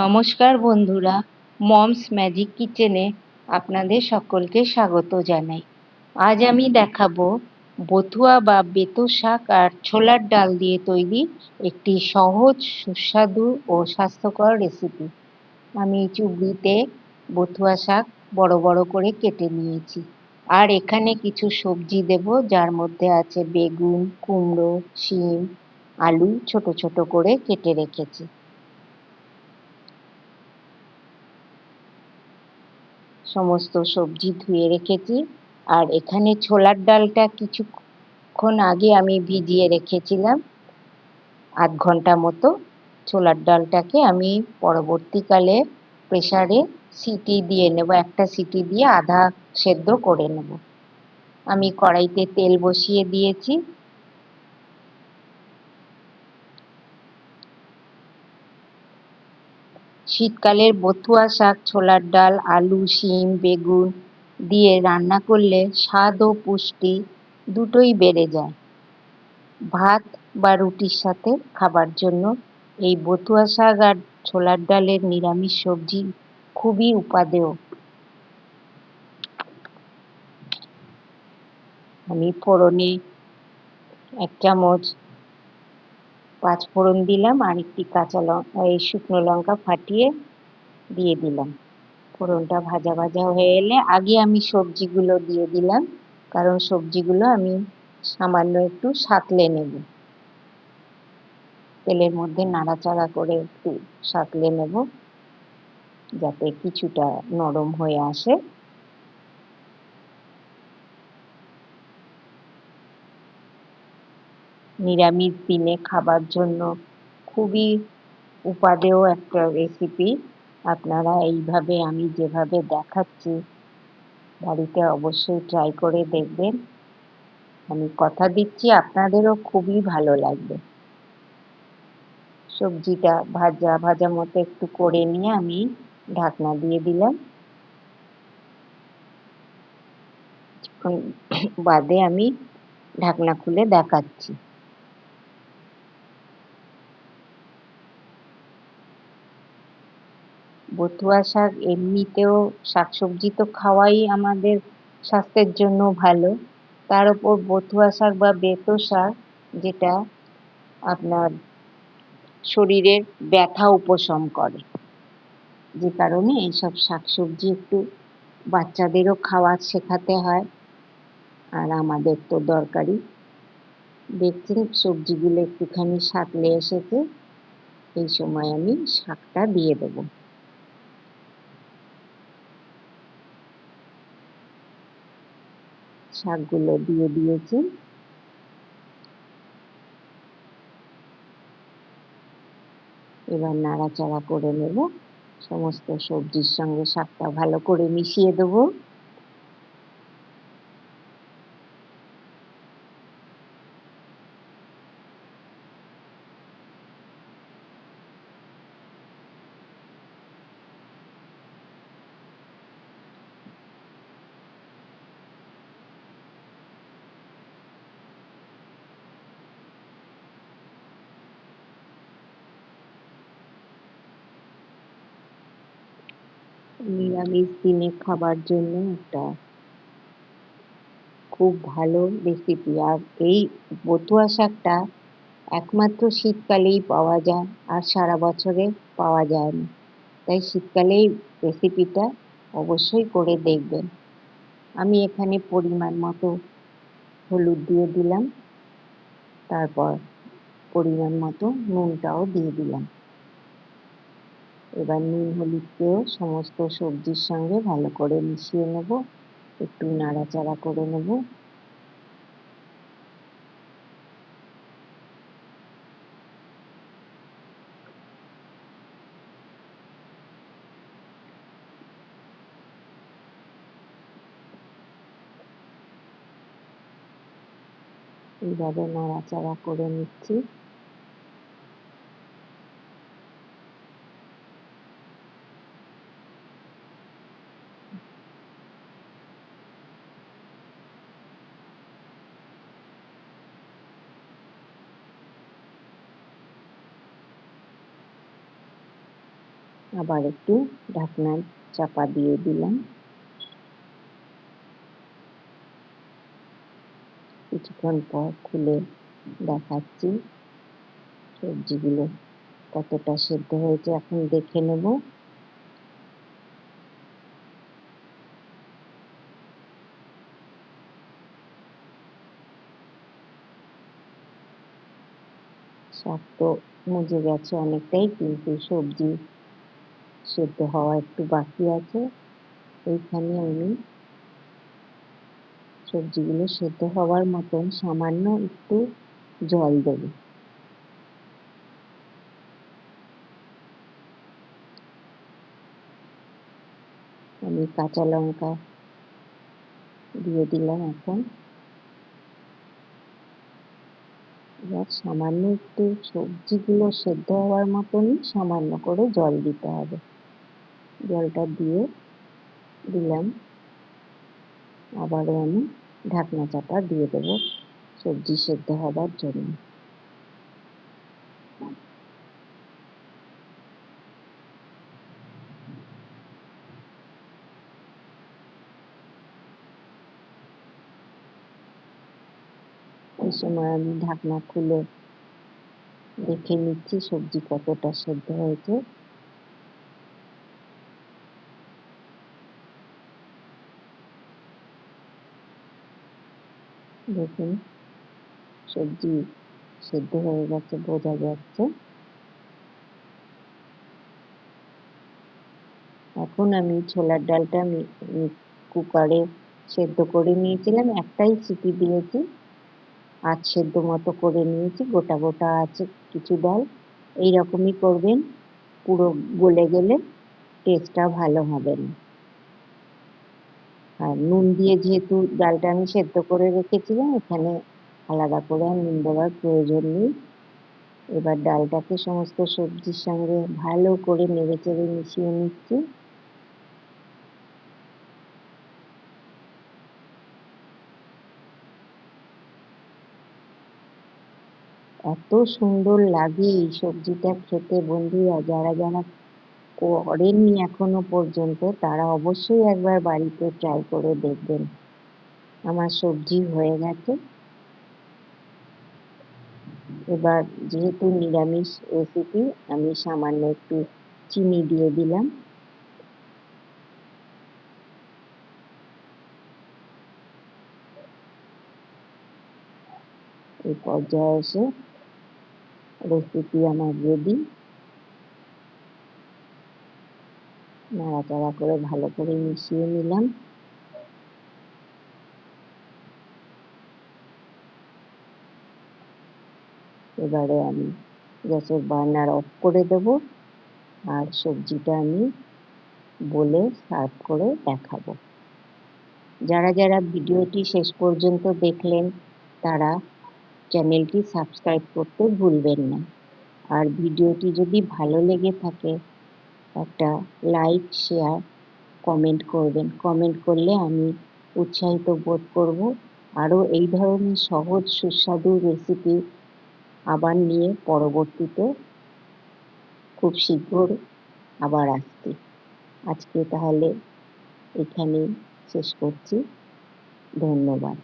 নমস্কার বন্ধুরা, moms magic কিচেনে আপনাদের সকলকে স্বাগত জানাই। আজ আমি দেখাবো বথুয়া বা বেতো শাক আর ছোলার ডাল দিয়ে তৈরি একটি সহজ, সুস্বাদু ও স্বাস্থ্যকর রেসিপি। আমি চুবড়িতে বথুয়া শাক বড় বড় করে কেটে নিয়েছি, আর এখানে কিছু সবজি দেব, যার মধ্যে আছে বেগুন, কুমড়ো, শিম, আলু ছোট ছোট করে কেটে রেখেছি। সমস্ত সবজি ধুয়ে রেখেছি। আর এখানে ছোলার ডালটা কিছুক্ষণ আগে আমি ভিজিয়ে রেখেছিলাম, আধ ঘন্টা মতো। ছোলার ডালটাকে আমি পরবর্তীকালে প্রেসারে সিটি দিয়ে নেব, একটা সিটি দিয়ে আধা সেদ্ধ করে নেব। আমি কড়াইতে তেল বসিয়ে দিয়েছি। শীতকালের বথুয়া শাক, ছোলার ডাল, আলু, শিম, বেগুন দিয়ে রান্না করলে স্বাদ ও পুষ্টি দুটোই বেড়ে যায়। ভাত বা রুটির সাথে খাবার জন্য এই বথুয়া শাক আর ছোলার ডালের নিরামিষ সবজি খুবই উপাদেয়। আমি ফোড়নে 1 চামচ পাঁচফোড়ন দিলাম, আর একটি শুকনো লঙ্কা ফাটিয়ে দিয়ে দিলাম। ফোড়নটা ভাজা ভাজা হয়ে এলে আগে আমি সবজিগুলো দিয়ে দিলাম, কারণ সবজিগুলো আমি সামান্য একটু সাঁতলে নেব। তেলের মধ্যে নাড়াচাড়া করে একটু সাঁতলে নেব, যাতে কিছুটা নরম হয়ে আসে। নিরামিষ দিনে খাবার জন্য খুবই উপাদেয় একটা রেসিপি। আপনারা এইভাবে আমি যেভাবে দেখাচ্ছি বাড়িতে অবশ্যই ট্রাই করে দেখবেন। আমি কথা দিচ্ছি আপনাদেরও খুবই ভালো লাগবে। সবজিটা ভাজা ভাজা মতো একটু করে নিয়ে আমি ঢাকনা দিয়ে দিলাম। কিছুক্ষণ বাদে আমি ঢাকনা খুলে দেখাচ্ছি। বথুয়া শাক এমনিতেও, শাকসবজি তো খাওয়াই আমাদের স্বাস্থ্যের জন্য ভালো, তার উপর বথুয়া শাক বা বেতো শাক, যেটা আপনার শরীরের ব্যথা উপশম করে, যে কারণে এইসব শাকসবজি একটু বাচ্চাদেরও খাওয়া শেখাতে হয়, আর আমাদের তো দরকারি। দেখছেন সবজিগুলো একটুখানি সাঁতলে এসেছে, এই সময় আমি শাকটা দিয়ে দেবো। শাকগুলো দিয়ে দিয়েছি। এবার নাড়াচাড়া করে নেব, সমস্ত সবজির সঙ্গে শাকটা ভালো করে মিশিয়ে দেবো। নিরামিষ দিনে খাবার জন্য একটা খুব ভালো রেসিপি। আর এই বথুয়া শাকটা একমাত্র শীতকালেই পাওয়া যায়, আর সারা বছরে পাওয়া যায় না। তাই শীতকালেই রেসিপিটা অবশ্যই করে দেখবেন। আমি এখানে পরিমাণ মতো হলুদ দিয়ে দিলাম, তারপর পরিমাণ মতো নুনটাও দিয়ে দিলাম। এবার নুন হলুদকেও সমস্ত সবজির সঙ্গে ভালো করে মিশিয়ে নেব, একটু নাড়াচাড়া করে নেব। এইভাবে নাড়াচাড়া করে নিচ্ছি। আবার একটু ঢাকনা চাপা দিয়ে দিলাম। কিছুক্ষণ পর খুলে দেখাচ্ছি সবজিগুলো কতটা সেদ্ধ হয়েছে এখন দেখে নেব। শাক তো মজে গেছে অনেকটাই, কিন্তু সবজি সেদ্ধ হওয়া একটু বাকি আছে। এইখানে আমি সবজিগুলো সেদ্ধ হওয়ার মতন সামান্য একটু জল দেব। আমি কাঁচা লঙ্কা দিয়ে দিলাম এখন। এবার সামান্য একটু সবজিগুলো সেদ্ধ হওয়ার মতনই সামান্য করে জল দিতে হবে। জলটা দিয়ে দিলাম। আবারও আমি ঢাকনা চাপা দিয়ে দেব সবজি সেদ্ধ হবার জন্য। এই সময় আমি ঢাকনা খুলে দেখে নিচ্ছি সবজি কতটা সেদ্ধ হয়েছে। দেখুন সবজি সেদ্ধ হয়ে গেছে বোঝা যাচ্ছে। এখন আমি ছোলার ডালটা কুকারে সেদ্ধ করে নিয়েছিলাম, একটাই সিটি দিয়েছি। আধ সেদ্ধ মতো করে নিয়েছি, গোটা গোটা আছে কিছু ডাল। এইরকমই করবেন, পুরো গলে গেলে টেস্টটা ভালো হবে না। আর নুন দিয়ে যেহেতু ডালটা আমি সেদ্ধ করে রেখেছিলাম, এখানে আলাদা করে আর নুন দেওয়ার প্রয়োজন নেই। এবার ডালটাকে সমস্ত সবজির সঙ্গে ভালো করে নেড়েচেড়ে মিশিয়ে নিচ্ছি। এত সুন্দর লাগে এই সবজিটা খেতে বন্ধুরা, যারা যারা করেননি এখনো পর্যন্ত তারা অবশ্যই একবার বাড়িতে ট্রাই করে দেখবেন। আমার সবজি হয়ে গেছে। এবার যেহেতু নিরামিষ রেসিপি, আমি সামান্য একটু চিনি দিয়ে দিলাম। এই পর্যায়ে এসে রেসিপি আমার রেডি। নাড়াচাড়া করে ভালো করে মিশিয়ে নিলাম। এবারে আমি গ্যাসের বার্নার অফ করে দেব, আর সবজিটা আমি বলে সার্ভ করে দেখাবো। যারা যারা ভিডিওটি শেষ পর্যন্ত দেখলেন তারা চ্যানেলটি সাবস্ক্রাইব করতে ভুলবেন না। আর ভিডিওটি যদি ভালো লেগে থাকে একটা লাইক, শেয়ার, কমেন্ট করবেন। কমেন্ট করলে আমি উৎসাহিত বোধ করব আরও এই ধরনের সহজ সুস্বাদু রেসিপি আবার নিয়ে পরবর্তীতে খুব শীঘ্র আবার আসছি। আজকে তাহলে এখানেই শেষ করছি। ধন্যবাদ।